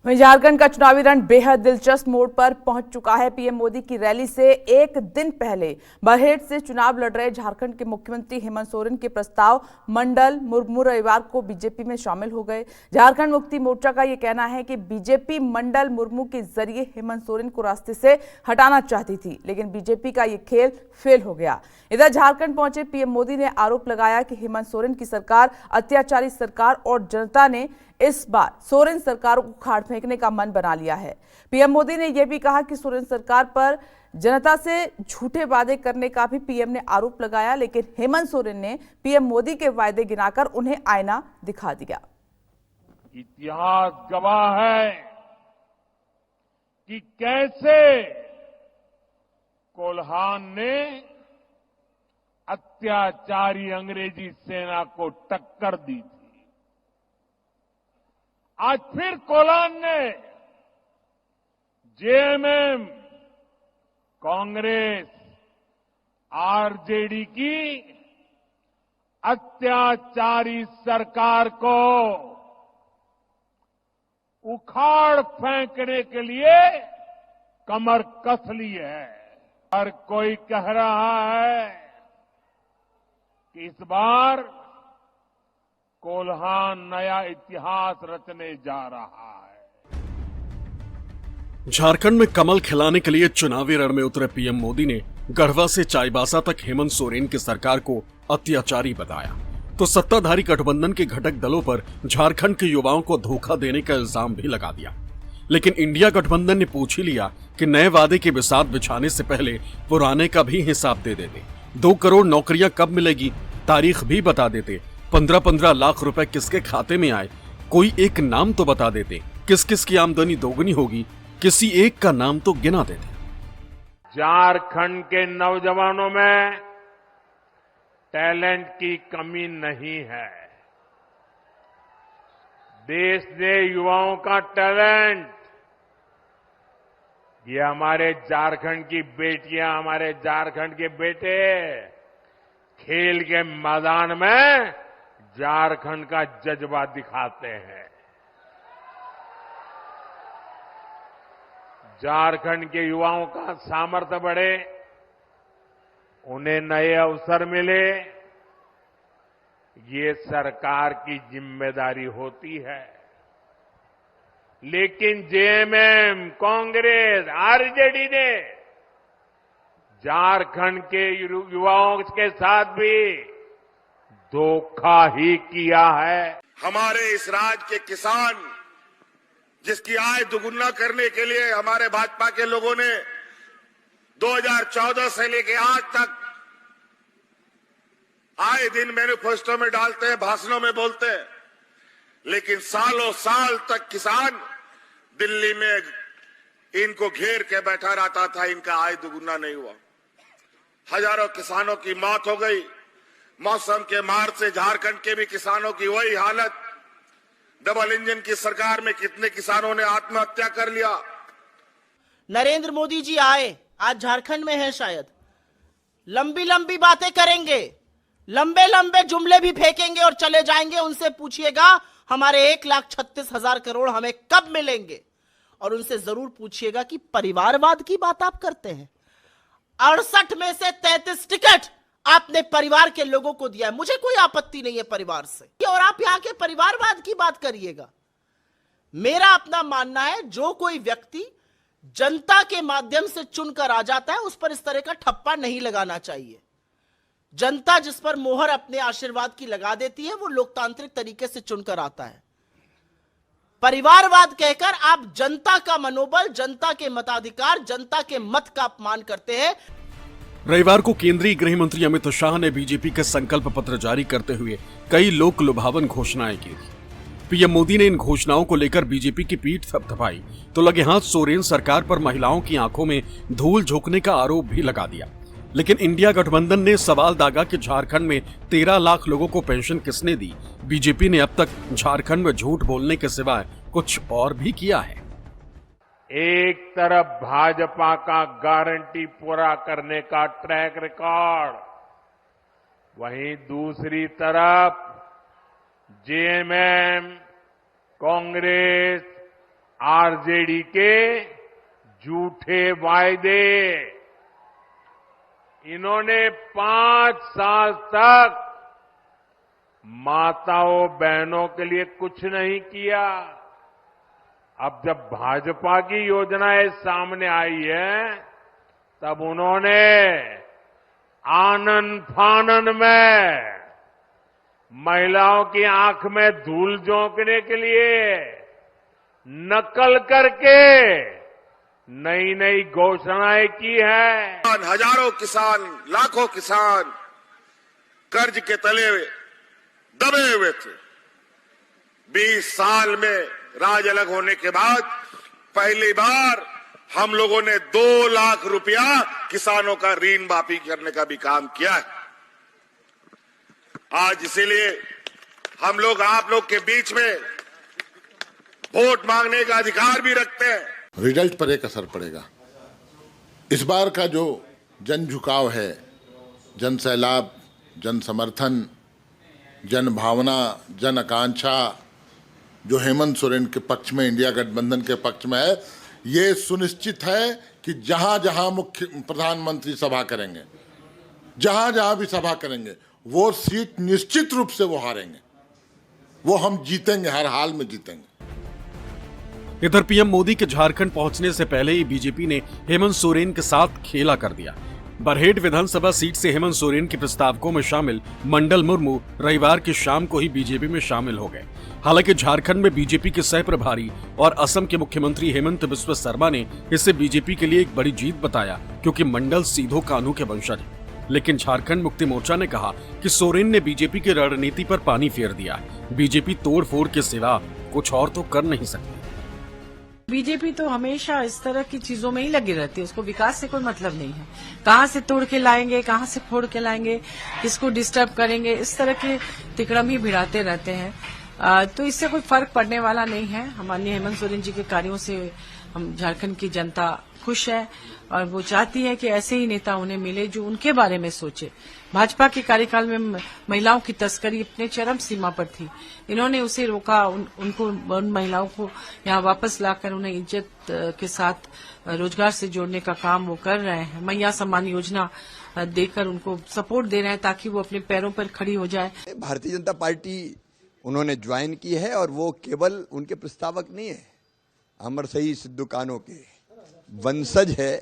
वहीं झारखंड का चुनावी रण बेहद दिलचस्प मोड़ पर पहुंच चुका है। पीएम मोदी की रैली से एक दिन पहले बरहेट से चुनाव लड़ रहे झारखंड के मुख्यमंत्री हेमंत सोरेन के प्रस्ताव मंडल मुर्मू रविवार को बीजेपी में शामिल हो गए। झारखंड मुक्ति मोर्चा का यह कहना है कि बीजेपी मंडल मुर्मू के जरिए हेमंत सोरेन को रास्ते से हटाना चाहती थी, लेकिन बीजेपी का यह खेल फेल हो गया। इधर झारखंड पहुंचे पीएम मोदी ने आरोप लगाया कि हेमंत सोरेन की सरकार अत्याचारी सरकार और जनता ने इस बार सोरेन सरकार को उखाड़ फेंकने का मन बना लिया है। पीएम मोदी ने यह भी कहा कि सोरेन सरकार पर जनता से झूठे वादे करने का भी पीएम ने आरोप लगाया, लेकिन हेमंत सोरेन ने पीएम मोदी के वायदे गिनाकर उन्हें आईना दिखा दिया। इतिहास गवाह है कि कैसे कोल्हान ने अत्याचारी अंग्रेजी सेना को टक्कर दी थी। आज फिर कोल्हान ने जेएमएम, कांग्रेस, आरजेडी की अत्याचारी सरकार को उखाड़ फेंकने के लिए कमर कस ली है। हर कोई कह रहा है कि इस बार कोल्हान नया इतिहास रचने जा रहा है। झारखंड में कमल खिलाने के लिए चुनावी रण में उतरे पीएम मोदी ने गढ़वा से चाईबासा तक हेमंत सोरेन की सरकार को अत्याचारी बताया, तो सत्ताधारी गठबंधन के घटक दलों पर झारखंड के युवाओं को धोखा देने का इल्जाम भी लगा दिया। लेकिन इंडिया गठबंधन ने पूछ ही लिया कि नए वादे के बिसात बिछाने से पहले पुराने का भी हिसाब दे देते। 2 करोड़ नौकरियां कब मिलेगी, तारीख भी बता देते। 15-15 लाख रुपए किसके खाते में आए, कोई एक नाम तो बता देते। किस किस की आमदनी दोगुनी होगी, किसी एक का नाम तो गिना देते। झारखंड के नौजवानों में टैलेंट की कमी नहीं है। देश ने युवाओं का टैलेंट, ये हमारे झारखंड की बेटियां, हमारे झारखंड के बेटे खेल के मैदान में झारखंड का जज्बा दिखाते हैं। झारखंड के युवाओं का सामर्थ्य बढ़े, उन्हें नए अवसर मिले, ये सरकार की जिम्मेदारी होती है। लेकिन जेएमएम, कांग्रेस, आरजेडी ने झारखंड के युवाओं के साथ भी धोखा ही किया है। हमारे इस राज्य के किसान, जिसकी आय दुगुना करने के लिए हमारे भाजपा के लोगों ने 2014 से लेकर आज तक आए दिन मैनिफेस्टो में डालते हैं, भाषणों में बोलते हैं, लेकिन सालों साल तक किसान दिल्ली में इनको घेर के बैठा रहता था, इनका आय दुगुना नहीं हुआ। हजारों किसानों की मौत हो गई। मौसम के मार से झारखंड के भी किसानों की वही हालत। डबल इंजन की सरकार में कितने किसानों ने आत्महत्या कर लिया। नरेंद्र मोदी जी आए, आज झारखंड में हैं शायद, लंबी लंबी बातें करेंगे, लंबे लंबे जुमले भी फेंकेंगे और चले जाएंगे। उनसे पूछिएगा हमारे 1,36,000 करोड़ हमें कब मिलेंगे, और उनसे जरूर पूछिएगा कि परिवारवाद की बात आप करते हैं। 68 में से 33 टिकट आपने परिवार के लोगों को दिया है। मुझे कोई आपत्ति नहीं है परिवार से, और आप यहां के परिवारवाद की बात करिएगा। मेरा अपना मानना है, जो कोई व्यक्ति जनता के माध्यम से चुनकर आ जाता है उस पर इस तरह का ठप्पा नहीं लगाना चाहिए। जनता जिस पर मोहर अपने आशीर्वाद की लगा देती है वो लोकतांत्रिक तरीके से चुनकर आता है। परिवारवाद कहकर आप जनता का मनोबल, जनता के मताधिकार, जनता के मत का अपमान करते हैं। रविवार को केंद्रीय गृह मंत्री अमित शाह ने बीजेपी के संकल्प पत्र जारी करते हुए कई लोक लुभावन घोषणाएं की। पीएम मोदी ने इन घोषणाओं को लेकर बीजेपी की पीठ थपथपाई, तो लगे हाथ सोरेन सरकार पर महिलाओं की आंखों में धूल झोंकने का आरोप भी लगा दिया। लेकिन इंडिया गठबंधन ने सवाल दागा कि झारखंड में 13 लाख लोगों को पेंशन किसने दी। बीजेपी ने अब तक झारखंड में झूठ बोलने के सिवाय कुछ और भी किया है। एक तरफ भाजपा का गारंटी पूरा करने का ट्रैक रिकॉर्ड, वहीं दूसरी तरफ जेएमएम, कांग्रेस, आरजेडी के झूठे वायदे। इन्होंने 5 साल तक माताओं बहनों के लिए कुछ नहीं किया। अब जब भाजपा की योजनाएं सामने आई है, तब उन्होंने आनन फानन में महिलाओं की आंख में धूल झोंकने के लिए नकल करके नई नई घोषणाएं की है। हजारों किसान, लाखों किसान कर्ज के तले दबे हुए थे। 20 साल में राज अलग होने के बाद पहली बार हम लोगों ने 2 लाख रुपया किसानों का ऋण माफी करने का भी काम किया है। आज इसीलिए हम लोग आप लोग के बीच में वोट मांगने का अधिकार भी रखते हैं। रिजल्ट पर एक असर पड़ेगा। इस बार का जो जन झुकाव है, जन सैलाब, जन समर्थन, जन भावना, जन आकांक्षा जो हेमंत सोरेन के पक्ष में, इंडिया गठबंधन के पक्ष में है, ये सुनिश्चित है कि जहां जहां मुख्य प्रधानमंत्री सभा करेंगे, जहां जहां भी सभा करेंगे, वो सीट निश्चित रूप से वो हारेंगे। वो हम जीतेंगे, हर हाल में जीतेंगे। इधर पीएम मोदी के झारखंड पहुंचने से पहले ही बीजेपी ने हेमंत सोरेन के साथ खेला कर दिया। बरहेट विधानसभा सीट से हेमंत सोरेन के प्रस्तावकों में शामिल मंडल मुर्मू रविवार की शाम को ही बीजेपी में शामिल हो गए। हालांकि झारखंड में बीजेपी के सह प्रभारी और असम के मुख्यमंत्री हेमंत बिस्वा शर्मा ने इसे बीजेपी के लिए एक बड़ी जीत बताया, क्योंकि मंडल सीधो कानू के वंशज हैं। लेकिन झारखंड मुक्ति मोर्चा ने कहा कि सोरेन ने बीजेपी की रणनीति पर पानी फेर दिया। बीजेपी तोड़फोड़ के सिवा कुछ और तो कर नहीं सकती। बीजेपी तो हमेशा इस तरह की चीजों में ही लगी रहती है। उसको विकास से कोई मतलब नहीं है। कहां से तोड़ के लाएंगे, कहां से फोड़ के लाएंगे, किसको डिस्टर्ब करेंगे, इस तरह के तिकड़म ही भिड़ाते रहते हैं। तो इससे कोई फर्क पड़ने वाला नहीं है। माननीय हेमंत सोरेन जी के कार्यों से हम झारखंड की जनता खुश है और वो चाहती है कि ऐसे ही नेता उन्हें मिले जो उनके बारे में सोचे। भाजपा के कार्यकाल में महिलाओं की तस्करी अपने चरम सीमा पर थी। इन्होंने उसे रोका, उन महिलाओं को यहाँ वापस लाकर उन्हें इज्जत के साथ रोजगार से जोड़ने का काम वो कर रहे हैं। मैया सम्मान योजना देकर उनको सपोर्ट दे रहे हैं ताकि वो अपने पैरों पर खड़ी हो जाए। भारतीय जनता पार्टी उन्होंने ज्वाइन की है और वो केवल उनके प्रस्तावक नहीं है, अमर शहीद सिद्धू कान्हू के वंशज है।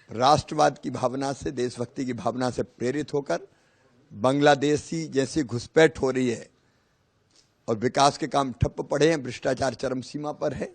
राष्ट्रवाद की भावना से, देशभक्ति की भावना से प्रेरित होकर बांग्लादेशी जैसी घुसपैठ हो रही है और विकास के काम ठप्प पड़े हैं, भ्रष्टाचार चरम सीमा पर है।